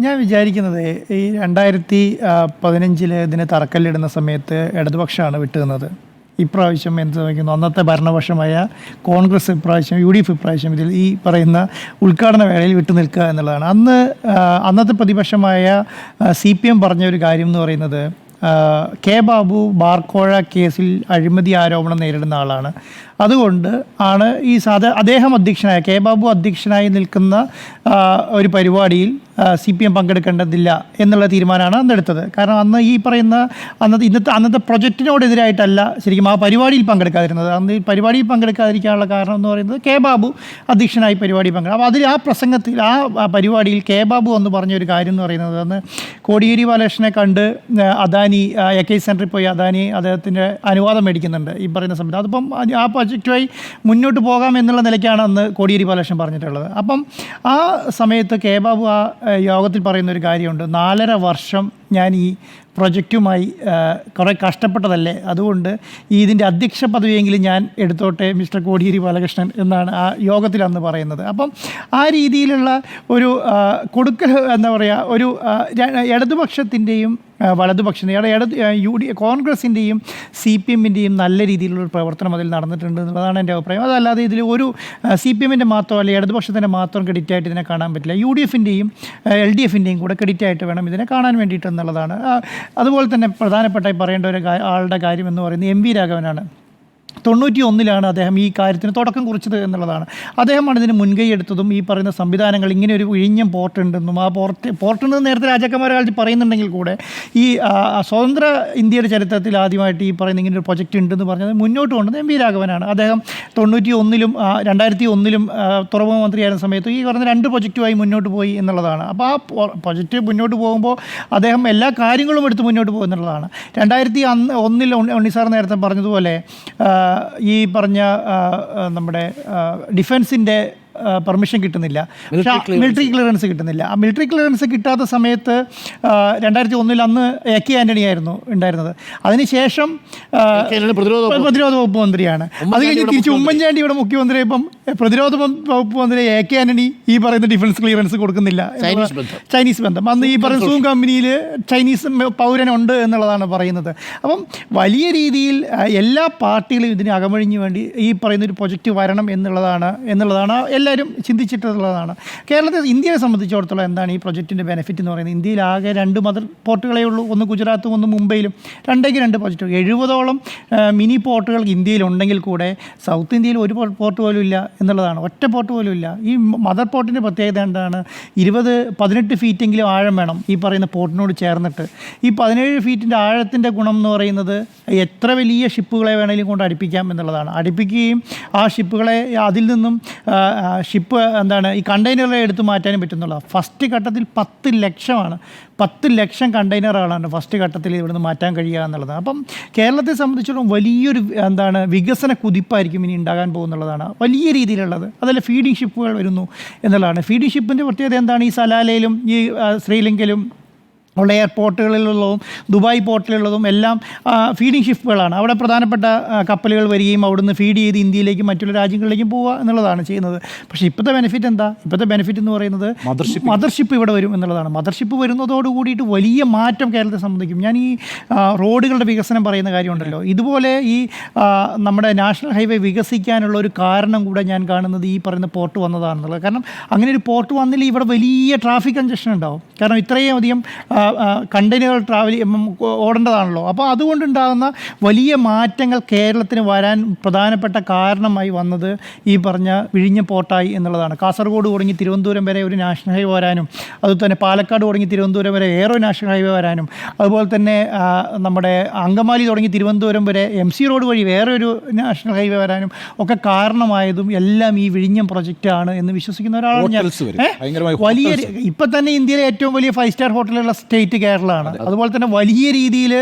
ഞാൻ വിചാരിക്കുന്നത് ഈ 2015 ഇതിന് തറക്കല്ലിടുന്ന സമയത്ത് ഇടതുപക്ഷമാണ് വിട്ടുനിന്നത്. ഇപ്രാവശ്യം എന്ത് വയ്ക്കുന്നു, അന്നത്തെ ഭരണപക്ഷമായ കോൺഗ്രസ് ഇപ്രാവശ്യം, UDF ഇപ്രാവശ്യം ഇതിൽ ഈ പറയുന്ന ഉദ്ഘാടന വേളയിൽ വിട്ടുനിൽക്കുക എന്നുള്ളതാണ്. അന്നത്തെ പ്രതിപക്ഷമായ CPM പറഞ്ഞ ഒരു കാര്യം എന്ന് പറയുന്നത്, കെ ബാബു ബാർക്കോഴ കേസിൽ അഴിമതി ആരോപണം നേരിടുന്ന ആളാണ്. അതുകൊണ്ട് ആണ് അദ്ദേഹം അധ്യക്ഷനായ, കെ ബാബു അധ്യക്ഷനായി നിൽക്കുന്ന ഒരു പരിപാടിയിൽ CPM പങ്കെടുക്കേണ്ടതില്ല എന്നുള്ള തീരുമാനമാണ് അന്നെടുത്തത്. കാരണം അന്ന് ഈ പറയുന്ന അന്നത്തെ പ്രൊജക്റ്റിനോടെതിരായിട്ടല്ല ശരിക്കും ആ പരിപാടിയിൽ പങ്കെടുക്കാതിരുന്നത്. അന്ന് ഈ പരിപാടിയിൽ പങ്കെടുക്കാതിരിക്കാനുള്ള കാരണം എന്ന് പറയുന്നത് കെ ബാബു അധ്യക്ഷനായി പരിപാടി പങ്കെടുക്കും. അപ്പോൾ ആ പ്രസംഗത്തിൽ ആ പരിപാടിയിൽ കെ ബാബു എന്ന് പറഞ്ഞൊരു കാര്യം എന്ന് പറയുന്നത്, അന്ന് കോടിയേരി ബാലകൃഷ്ണനെ കണ്ട് അദാനി AK സെൻറ്ററിൽ പോയി അദാനി അദ്ദേഹത്തിൻ്റെ അനുവാദം മേടിക്കുന്നുണ്ട് ഈ പറയുന്ന സമയത്ത്. അതിപ്പം ആ പ്രൊജക്റ്റുമായി മുന്നോട്ട് പോകാം എന്നുള്ള നിലയ്ക്കാണ് അന്ന് കോടിയേരി ബാലകൃഷ്ണൻ പറഞ്ഞിട്ടുള്ളത്. അപ്പം ആ സമയത്ത് കെ ബാബു ആ യോഗത്തിൽ പറയുന്നൊരു കാര്യമുണ്ട്, 4.5 വർഷം ഞാൻ ഈ പ്രൊജക്റ്റുമായി കുറേ കഷ്ടപ്പെട്ടതല്ലേ, അതുകൊണ്ട് ഇതിൻ്റെ അധ്യക്ഷ പദവിയെങ്കിലും ഞാൻ എടുത്തോട്ടെ മിസ്റ്റർ കോടിയേരി ബാലകൃഷ്ണൻ എന്നാണ് ആ യോഗത്തിൽ അന്ന് പറയുന്നത്. അപ്പം ആ രീതിയിലുള്ള ഒരു കൊടുക്കൽ എന്താ പറയുക, ഒരു ഇടതുപക്ഷത്തിൻ്റെയും വലതുപക്ഷത്തിൻ്റെയും കോൺഗ്രസിൻ്റെയും CPMൻ്റെയും നല്ല രീതിയിലുള്ളൊരു പ്രവർത്തനം അതിൽ നടന്നിട്ടുണ്ട് എന്നുള്ളതാണ് എൻ്റെ അഭിപ്രായം. അതല്ലാതെ ഇതിൽ ഒരു CPMൻ്റെ മാത്രം അല്ലെങ്കിൽ ഇടതുപക്ഷത്തിൻ്റെ മാത്രം ക്രെഡിറ്റായിട്ട് ഇതിനെ കാണാൻ പറ്റില്ല. UDFൻ്റെയും LDFൻ്റെയും കൂടെ ക്രെഡിറ്റായിട്ട് വേണം ഇതിനെ കാണാൻ വേണ്ടിയിട്ട് എന്നുള്ളതാണ്. അതുപോലെ തന്നെ പ്രധാനപ്പെട്ടായി പറയേണ്ട ഒരു ആളുടെ കാര്യം എന്ന് പറയുന്നത് MV രാഘവനാണ്. 91 അദ്ദേഹം ഈ കാര്യത്തിന് തുടക്കം കുറിച്ചത് എന്നുള്ളതാണ്. അദ്ദേഹമാണ് ഇതിന് മുൻകൈ എടുത്തതും ഈ പറയുന്ന സംവിധാനങ്ങൾ, ഇങ്ങനെ ഒരു വിഴിഞ്ഞം പോർട്ട് ഉണ്ടെന്നും ആ പോർട്ടുണ്ടെന്ന് നേരത്തെ രാജാക്കന്മാരെ കാലത്ത് പറയുന്നുണ്ടെങ്കിൽ കൂടെ ഈ സ്വതന്ത്ര ഇന്ത്യയുടെ ചരിത്രത്തിൽ ആദ്യമായിട്ട് ഈ പറയുന്ന ഇങ്ങനെ ഒരു പ്രൊജക്റ്റ് ഉണ്ടെന്ന് പറഞ്ഞത് മുന്നോട്ട് കൊണ്ടത് MV രാഘവനാണ്. അദ്ദേഹം 91-ലും 2001-ലും തുറമുഖ മന്ത്രിയായിരുന്ന സമയത്ത് ഈ പറയുന്ന 2 പ്രൊജക്റ്റുമായി മുന്നോട്ട് പോയി എന്നുള്ളതാണ്. അപ്പോൾ ആ പ്രൊജക്റ്റ് മുന്നോട്ട് പോകുമ്പോൾ അദ്ദേഹം എല്ലാ കാര്യങ്ങളും എടുത്ത് മുന്നോട്ട് പോകും എന്നുള്ളതാണ്. 2001 ഉണ്ണിസാർ നേരത്തെ പറഞ്ഞതുപോലെ ഈ പറഞ്ഞ നമ്മുടെ ഡിഫൻസിൻ്റെ പെർമിഷൻ കിട്ടുന്നില്ല, മിലിറ്ററി ക്ലിയറൻസ് കിട്ടുന്നില്ല. ആ മിലിറ്ററി ക്ലിയറൻസ് കിട്ടാത്ത സമയത്ത് 2001 അന്ന് AK ആൻ്റണി ആയിരുന്നു ഉണ്ടായിരുന്നത്. അതിനുശേഷം പ്രതിരോധ വകുപ്പ് മന്ത്രിയാണ്. അത് കഴിഞ്ഞ് തിരിച്ച് ഉമ്മൻചാണ്ടി ഇവിടെ മുഖ്യമന്ത്രി. ഇപ്പം പ്രതിരോധ വകുപ്പ് മന്ത്രി AK ആൻ്റണി ഈ പറയുന്ന ഡിഫൻസ് ക്ലിയറൻസ് കൊടുക്കുന്നില്ല. ചൈനീസ് ബന്ധം അന്ന് ഈ പറയുന്ന സൂം കമ്പനിയിൽ ചൈനീസ് പൗരനുണ്ട് എന്നുള്ളതാണ് പറയുന്നത്. അപ്പം വലിയ രീതിയിൽ എല്ലാ പാർട്ടികളും ഇതിന് അകമഴിഞ്ഞ് വേണ്ടി ഈ പറയുന്നൊരു പ്രൊജക്റ്റ് വരണം എന്നുള്ളതാണ് എല്ലാവരും ചിന്തിച്ചിട്ടുള്ളതാണ്. ഇന്ത്യയെ സംബന്ധിച്ചിടത്തോളം എന്താണ് ഈ പ്രൊജക്റ്റിൻ്റെ ബെനിഫിറ്റ് എന്ന് പറയുന്നത്? ഇന്ത്യയിൽ ആകെ 2 മദർ പോർട്ടുകളേ ഉള്ളൂ, ഒന്ന് ഗുജറാത്തും ഒന്ന് മുംബൈയിലും. 2 പ്രൊജക്റ്റുകൾ, 70ഓളം മിനി പോർട്ടുകൾ ഇന്ത്യയിലുണ്ടെങ്കിൽ കൂടെ സൗത്ത് ഇന്ത്യയിൽ ഒരു പോർട്ട് പോലും ഇല്ല എന്നുള്ളതാണ്. ഒറ്റ പോർട്ട് പോലും ഇല്ല. ഈ മദർ പോർട്ടിൻ്റെ പ്രത്യേകത എന്താണ്? 18 ഫീറ്റെങ്കിലും ആഴം വേണം ഈ പറയുന്ന പോർട്ടിനോട് ചേർന്നിട്ട്. ഈ 17 ഫീറ്റിൻ്റെ ആഴത്തിൻ്റെ ഗുണം എന്ന് പറയുന്നത് എത്ര വലിയ ഷിപ്പുകളെ വേണമെങ്കിലും കൊണ്ട് അടുപ്പിക്കാം എന്നുള്ളതാണ്. അടുപ്പിക്കുകയും ആ ഷിപ്പുകളെ അതിൽ നിന്നും ഈ കണ്ടെയ്നറുകളെ എടുത്ത് മാറ്റാനും പറ്റുന്നുള്ളതാണ്. ഫസ്റ്റ് ഘട്ടത്തിൽ 10 ലക്ഷമാണ്. 10 ലക്ഷം കണ്ടെയ്നറുകളാണ് ഫസ്റ്റ് ഘട്ടത്തിൽ ഇവിടുന്ന് മാറ്റാൻ കഴിയുക എന്നുള്ളത്. അപ്പം കേരളത്തെ സംബന്ധിച്ചിടത്തോളം വലിയൊരു വികസന കുതിപ്പായിരിക്കും ഇനി ഉണ്ടാകാൻ പോകുന്നുള്ളതാണ്, വലിയ രീതിയിലുള്ളത്. അതല്ല ഫീഡിംഗ് ഷിപ്പുകൾ വരുന്നു എന്നുള്ളതാണ്. ഫീഡിംഗ് ഷിപ്പിൻ്റെ പ്രത്യേകത എന്താണ്? ഈ സലാലയിലും ഈ ശ്രീലങ്കയിലും ഉള്ള എയർപോർട്ടുകളിലുള്ളതും ദുബായ് പോർട്ടിലുള്ളതും എല്ലാം ഫീഡിംഗ് ഷിപ്പുകളാണ്. അവിടെ പ്രധാനപ്പെട്ട കപ്പലുകൾ വരികയും അവിടുന്ന് ഫീഡ് ചെയ്ത് ഇന്ത്യയിലേക്കും മറ്റുള്ള രാജ്യങ്ങളിലേക്കും പോവുക എന്നുള്ളതാണ് ചെയ്യുന്നത്. പക്ഷേ ഇപ്പോഴത്തെ ബെനിഫിറ്റ് എന്താ? ഇപ്പോഴത്തെ ബെനിഫിറ്റ് എന്ന് പറയുന്നത് മദർഷിപ്പ് ഇവിടെ വരും എന്നുള്ളതാണ്. മദർഷിപ്പ് വരുന്നതോട് കൂടിയിട്ട് വലിയ മാറ്റം കേരളത്തെ സംബന്ധിക്കും. ഞാൻ ഈ റോഡുകളുടെ വികസനം പറയുന്ന കാര്യമുണ്ടല്ലോ, ഇതുപോലെ ഈ നമ്മുടെ നാഷണൽ ഹൈവേ വികസിക്കാനുള്ള ഒരു കാരണം കൂടെ ഞാൻ കാണുന്നത് ഈ പറയുന്ന പോർട്ട് വന്നതാണെന്നുള്ളത്. കാരണം അങ്ങനെ ഒരു പോർട്ട് വന്നില്ല ഇവിടെ വലിയ ട്രാഫിക് കൺജഷൻ ഉണ്ടാവും. കാരണം ഇത്രയും അധികം കണ്ടെയ്നറുകൾ ഓടേണ്ടതാണല്ലോ. അപ്പോൾ അതുകൊണ്ടുണ്ടാകുന്ന വലിയ മാറ്റങ്ങൾ കേരളത്തിന് വരാൻ പ്രധാനപ്പെട്ട കാരണമായി വന്നത് ഈ പറഞ്ഞ വിഴിഞ്ഞം പോർട്ടായി എന്നുള്ളതാണ്. കാസർഗോഡ് തുടങ്ങി തിരുവനന്തപുരം വരെ ഒരു നാഷണൽ ഹൈവേ വരാനും, അതുപോലെ തന്നെ പാലക്കാട് തുടങ്ങി തിരുവനന്തപുരം വരെ വേറൊരു നാഷണൽ ഹൈവേ വരാനും, അതുപോലെ തന്നെ നമ്മുടെ അങ്കമാലി തുടങ്ങി തിരുവനന്തപുരം വരെ MC റോഡ് വഴി വേറൊരു നാഷണൽ ഹൈവേ വരാനും ഒക്കെ കാരണമായതും എല്ലാം ഈ വിഴിഞ്ഞം പ്രൊജക്റ്റാണ് എന്ന് വിശ്വസിക്കുന്ന ഒരാളാണ് ഞാൻ. വലിയ ഇപ്പം തന്നെ ഇന്ത്യയിലെ ഏറ്റവും വലിയ 5 സ്റ്റാർ ഹോട്ടലുകളുള്ള സ്റ്റേ സ്റ്റേറ്റ് കേരളമാണ്. അതുപോലെ തന്നെ വലിയ രീതിയിൽ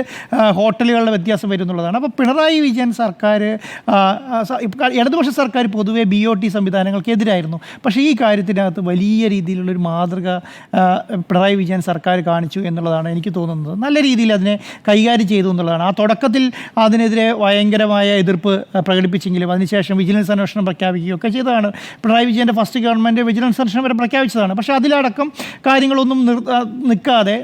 ഹോട്ടലുകളുടെ വ്യത്യാസം വരുന്നുള്ളതാണ്. അപ്പോൾ പിണറായി വിജയൻ സർക്കാർ, ഇടതുപക്ഷ സർക്കാർ പൊതുവെ BOT സംവിധാനങ്ങൾക്കെതിരായിരുന്നു. പക്ഷേ ഈ കാര്യത്തിനകത്ത് വലിയ രീതിയിലുള്ളൊരു മാതൃക പിണറായി വിജയൻ സർക്കാർ കാണിച്ചു എന്നുള്ളതാണ് എനിക്ക് തോന്നുന്നത്. നല്ല രീതിയിൽ അതിനെ കൈകാര്യം ചെയ്തു എന്നുള്ളതാണ്. ആ തുടക്കത്തിൽ അതിനെതിരെ ഭയങ്കരമായ എതിർപ്പ് പ്രകടിപ്പിച്ചെങ്കിലും അതിനുശേഷം വിജിലൻസ് അന്വേഷണം പ്രഖ്യാപിക്കുകയൊക്കെ ചെയ്തതാണ്. പിണറായി വിജയൻ്റെ ഫസ്റ്റ് ഗവൺമെൻറ് വിജിലൻസ് അന്വേഷണം വരെ പ്രഖ്യാപിച്ചതാണ്. പക്ഷേ അതിലടക്കം കാര്യങ്ങളൊന്നും നിൽക്കാതെ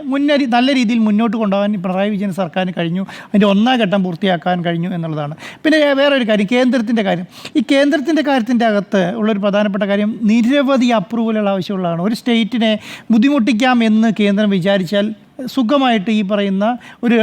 നല്ല രീതിയിൽ മുന്നോട്ട് കൊണ്ടുപോകാൻ പിണറായി വിജയൻ സർക്കാരിന് കഴിഞ്ഞു. അതിൻ്റെ ഒന്നാം ഘട്ടം പൂർത്തിയാക്കാൻ കഴിഞ്ഞു എന്നുള്ളതാണ്. പിന്നെ വേറൊരു കാര്യം, കേന്ദ്രത്തിൻ്റെ കാര്യം. ഈ കേന്ദ്രത്തിൻ്റെ കാര്യത്തിൻ്റെ അകത്ത് ഉള്ളൊരു പ്രധാനപ്പെട്ട കാര്യം, നിരവധി അപ്രൂവലുകൾ ആവശ്യമുള്ളതാണ്. ഒരു സ്റ്റേറ്റിനെ ബുദ്ധിമുട്ടിക്കാം എന്ന് കേന്ദ്രം വിചാരിച്ചാൽ സുഖമായിട്ട് ഈ പറയുന്ന ഒരു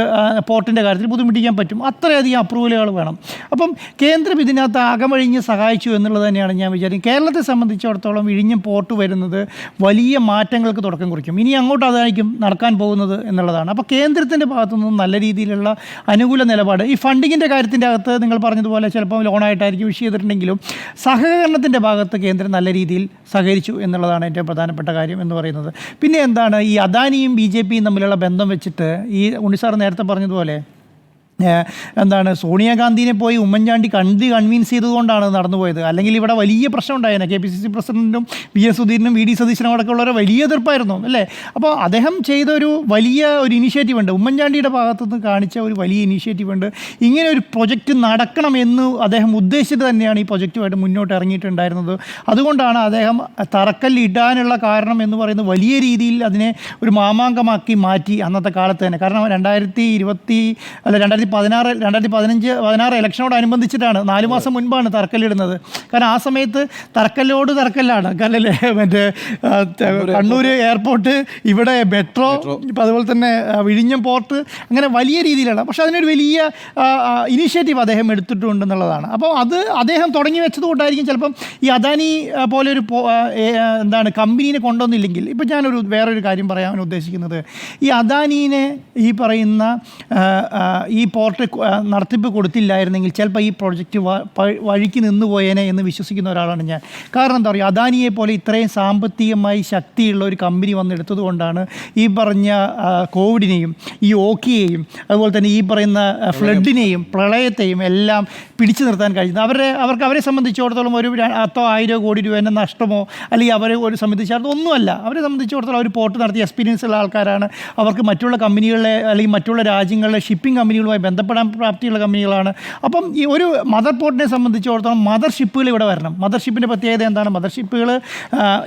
പോർട്ടിൻ്റെ കാര്യത്തിൽ ബുദ്ധിമുട്ടിക്കാൻ പറ്റും. അത്രയധികം അപ്രൂവലുകൾ വേണം. അപ്പം കേന്ദ്രം ഇതിനകത്ത് അകമഴിഞ്ഞ് സഹായിച്ചു എന്നുള്ളത് തന്നെയാണ് ഞാൻ വിചാരിക്കുന്നത്. കേരളത്തെ സംബന്ധിച്ചിടത്തോളം വിഴിഞ്ഞം പോർട്ട് വരുന്നത് വലിയ മാറ്റങ്ങൾക്ക് തുടക്കം കുറിക്കും. ഇനി അങ്ങോട്ട് അതായിരിക്കും നടക്കാൻ പോകുന്നത് എന്നുള്ളതാണ്. അപ്പോൾ കേന്ദ്രത്തിൻ്റെ ഭാഗത്തു നിന്നും നല്ല രീതിയിലുള്ള അനുകൂല നിലപാട്. ഈ ഫണ്ടിങ്ങിൻ്റെ കാര്യത്തിൻ്റെ അകത്ത് നിങ്ങൾ പറഞ്ഞതുപോലെ ചിലപ്പോൾ ലോണായിട്ടായിരിക്കും ഇഷ്യൂ ചെയ്തിട്ടുണ്ടെങ്കിലും സഹകരണത്തിൻ്റെ ഭാഗത്ത് കേന്ദ്രം നല്ല രീതിയിൽ സഹകരിച്ചു എന്നുള്ളതാണ് ഏറ്റവും പ്രധാനപ്പെട്ട കാര്യം എന്ന് പറയുന്നത്. പിന്നെ എന്താണ്, ഈ അദാനിയും BJP യും തമ്മിലുള്ള ബന്ധം വെച്ചിട്ട് ഈ ഉണ്ണിസാർ നേരത്തെ പറഞ്ഞതുപോലെ എന്താണ്, സോണിയാഗാന്ധിനെ പോയി ഉമ്മൻചാണ്ടി കൺവീൻസ് ചെയ്തുകൊണ്ടാണ് നടന്നുപോയത്. അല്ലെങ്കിൽ ഇവിടെ വലിയ പ്രശ്നം ഉണ്ടായേനെ. KPCC പ്രസിഡന്റിനും VS സുധീരനും VD സതീശനും അടക്കമുള്ളവരെ വലിയ എതിർപ്പായിരുന്നു അല്ലേ. അപ്പോൾ അദ്ദേഹം ചെയ്ത ഒരു വലിയ ഒരു ഇനിഷ്യേറ്റീവ് ഉണ്ട്, ഉമ്മൻചാണ്ടിയുടെ ഭാഗത്തുനിന്ന് കാണിച്ച ഒരു വലിയ ഇനിഷ്യേറ്റീവ് ഉണ്ട്. ഇങ്ങനെ ഒരു പ്രൊജക്റ്റ് നടക്കണമെന്ന് അദ്ദേഹം ഉദ്ദേശിച്ചിട്ട് തന്നെയാണ് ഈ പ്രൊജക്റ്റുമായിട്ട് മുന്നോട്ട് ഇറങ്ങിയിട്ടുണ്ടായിരുന്നത്. അതുകൊണ്ടാണ് അദ്ദേഹം തറക്കല്ലിടാനുള്ള കാരണം എന്ന് പറയുന്നത് വലിയ രീതിയിൽ അതിനെ ഒരു മാമാങ്കമാക്കി മാറ്റി അന്നത്തെ കാലത്ത് തന്നെ. കാരണം 2016 ഇലക്ഷനോടനുബന്ധിച്ചിട്ടാണ്, 4 മാസം മുൻപാണ് തറക്കല്ലിടുന്നത്. കാരണം ആ സമയത്ത് തറക്കല്ലാണ് കല്ലല്ലേ, മറ്റേ കണ്ണൂർ എയർപോർട്ട്, ഇവിടെ മെട്രോ, ഇപ്പം അതുപോലെ തന്നെ വിഴിഞ്ഞം പോർട്ട്, അങ്ങനെ വലിയ രീതിയിലാണ്. പക്ഷേ അതിനൊരു വലിയ ഇനീഷ്യേറ്റീവ് അദ്ദേഹം എടുത്തിട്ടുണ്ടെന്നുള്ളതാണ്. അപ്പോൾ അത് അദ്ദേഹം തുടങ്ങി വെച്ചതുകൊണ്ടായിരിക്കും ചിലപ്പം ഈ അദാനി പോലൊരു കമ്പനീനെ കൊണ്ടുവന്നില്ലെങ്കിൽ. ഇപ്പം വേറൊരു കാര്യം പറയാൻ ഉദ്ദേശിക്കുന്നത്, ഈ അദാനീനെ ഈ പറയുന്ന ഈ പോർട്ട് നടത്തിപ്പ് കൊടുത്തില്ലായിരുന്നെങ്കിൽ ചിലപ്പോൾ ഈ പ്രോജക്റ്റ് വഴിക്ക് നിന്ന് പോയേനെ എന്ന് വിശ്വസിക്കുന്ന ഒരാളാണ് ഞാൻ. കാരണം എന്താ പറയുക, അദാനിയെ പോലെ ഇത്രയും സാമ്പത്തികമായി ശക്തിയുള്ള ഒരു കമ്പനി വന്നെടുത്തത് കൊണ്ടാണ് ഈ പറഞ്ഞ കോവിഡിനെയും ഈ ഓക്കിയെയും അതുപോലെ തന്നെ ഈ പറയുന്ന ഫ്ലഡിനെയും പ്രളയത്തെയും എല്ലാം പിടിച്ചു നിർത്താൻ കഴിയുന്നത്. അവരെ സംബന്ധിച്ചിടത്തോളം ഒരു 10,000 കോടി രൂപേൻ്റെ നഷ്ടമോ അല്ലെങ്കിൽ അവരെ സംബന്ധിച്ചിടത്തോളം ഒന്നുമല്ല. അവരെ സംബന്ധിച്ചിടത്തോളം അവർ പോർട്ട് നടത്തിയ എക്സ്പീരിയൻസ് ഉള്ള ആൾക്കാരാണ്. അവർക്ക് മറ്റുള്ള കമ്പനികളെ അല്ലെങ്കിൽ മറ്റുള്ള രാജ്യങ്ങളിലെ ഷിപ്പിംഗ് കമ്പനികളുമായി ബന്ധപ്പെടാൻ പ്രാപ്തിയുള്ള കമ്പനികളാണ്. അപ്പം ഈ ഒരു മദർ പോർട്ടിനെ സംബന്ധിച്ചിടത്തോളം മദർ ഷിപ്പുകൾ ഇവിടെ വരണം. മദർ ഷിപ്പിൻ്റെ പ്രത്യേകത എന്താണ്? മദർ ഷിപ്പുകൾ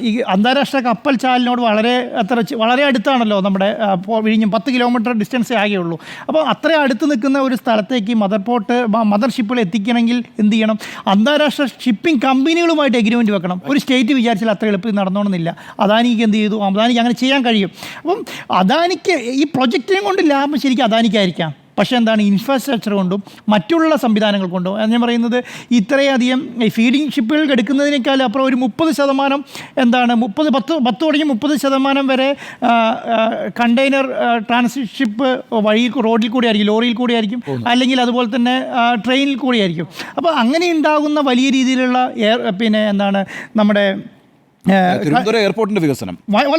ഈ അന്താരാഷ്ട്ര കപ്പൽ ചാലിനോട് വളരെ അടുത്താണല്ലോ. നമ്മുടെ വിഴിഞ്ഞം 10 കിലോമീറ്റർ ഡിസ്റ്റൻസേ ആകെയുള്ളൂ. അപ്പോൾ അത്ര അടുത്ത് നിൽക്കുന്ന ഒരു സ്ഥലത്തേക്ക് മദർ ഷിപ്പുകൾ എത്തിക്കണമെങ്കിൽ എന്ത് ചെയ്യണം? അന്താരാഷ്ട്ര ഷിപ്പിംഗ് കമ്പനികളുമായിട്ട് എഗ്രിമെൻറ്റ് വെക്കണം. ഒരു സ്റ്റേറ്റ് വിചാരിച്ചാൽ അത്ര എളുപ്പത്തിൽ നടന്നോണമെന്നില്ല. അദാനിക്ക് എന്ത് ചെയ്തു? അദാനിക്ക് അങ്ങനെ ചെയ്യാൻ കഴിയും. അപ്പം അദാനിക്ക് ഈ പ്രൊജക്റ്റിനെ കൊണ്ട് ലാഭം ശരിക്കും അദാനിക്കായിരിക്കാം. പക്ഷേ എന്താണ്, ഇൻഫ്രാസ്ട്രക്ചർ കൊണ്ടും മറ്റുള്ള സംവിധാനങ്ങൾ കൊണ്ടും, ഞാൻ പറയുന്നത് ഇത്രയധികം ഈ ഫീഡിങ് ഷിപ്പുകൾ എടുക്കുന്നതിനേക്കാൾ അപ്പുറം ഒരു 30% 10 തുടങ്ങി 30% വരെ കണ്ടെയ്നർ ട്രാൻസ്ഷിപ്പ് വഴി റോഡിൽ കൂടി ആയിരിക്കും, ലോറിയിൽ കൂടി ആയിരിക്കും, അല്ലെങ്കിൽ അതുപോലെ തന്നെ ട്രെയിനിൽ കൂടി ആയിരിക്കും. അപ്പോൾ അങ്ങനെ ഉണ്ടാകുന്ന വലിയ രീതിയിലുള്ള നമ്മുടെ എയർപോർട്ടിന്റെ വികസനം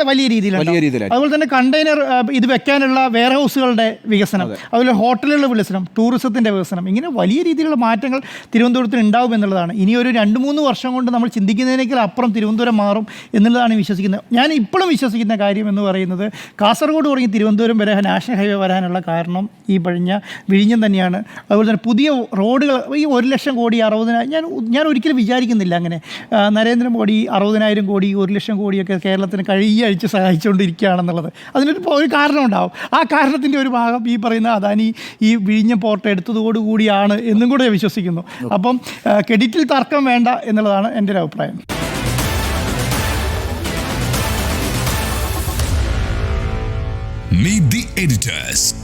വലിയ രീതിയിലാണ്. അതുപോലെ തന്നെ കണ്ടെയ്നർ ഇത് വെക്കാനുള്ള വെയർ ഹൗസുകളുടെ വികസനം, അതുപോലെ ഹോട്ടലുകളുടെ വികസനം, ടൂറിസത്തിൻ്റെ വികസനം, ഇങ്ങനെ വലിയ രീതിയിലുള്ള മാറ്റങ്ങൾ തിരുവനന്തപുരത്തിന് ഉണ്ടാവും എന്നുള്ളതാണ്. ഇനി ഒരു 2-3 വർഷം കൊണ്ട് നമ്മൾ ചിന്തിക്കുന്നതിനേക്കാൾ അപ്പുറം തിരുവനന്തപുരം മാറും എന്നുള്ളതാണ് വിശ്വസിക്കുന്നത്. ഞാൻ ഇപ്പോഴും വിശ്വസിക്കുന്ന കാര്യം എന്ന് പറയുന്നത്, കാസർഗോഡ് തുടങ്ങി തിരുവനന്തപുരം വരെ നാഷണൽ ഹൈവേ വരാനുള്ള കാരണം ഈ വിഴിഞ്ഞം തന്നെയാണ്. അതുപോലെ തന്നെ പുതിയ റോഡുകൾ, ഈ 1,00,000 കോടി 60,000, ഞാൻ ഒരിക്കലും വിചാരിക്കുന്നില്ല അങ്ങനെ നരേന്ദ്രമോദി 60,000 കോടി 1,00,000 കോടിയൊക്കെ കേരളത്തിന് കഴിയഴിച്ച് സഹായിച്ചുകൊണ്ടിരിക്കുകയാണെന്നുള്ളത്. അതിനൊരു കാരണമുണ്ടാവും. ആ കാരണത്തിൻ്റെ ഒരു ഭാഗം ഈ പറയുന്ന അദാനി ഈ വിഴിഞ്ഞം പോർട്ട് എടുത്തതോടുകൂടിയാണ് എന്നും കൂടെ വിശ്വസിക്കുന്നു. അപ്പം ക്രെഡിറ്റിൽ തർക്കം വേണ്ട എന്നുള്ളതാണ് എൻ്റെ ഒരു അഭിപ്രായം. Meet the editors.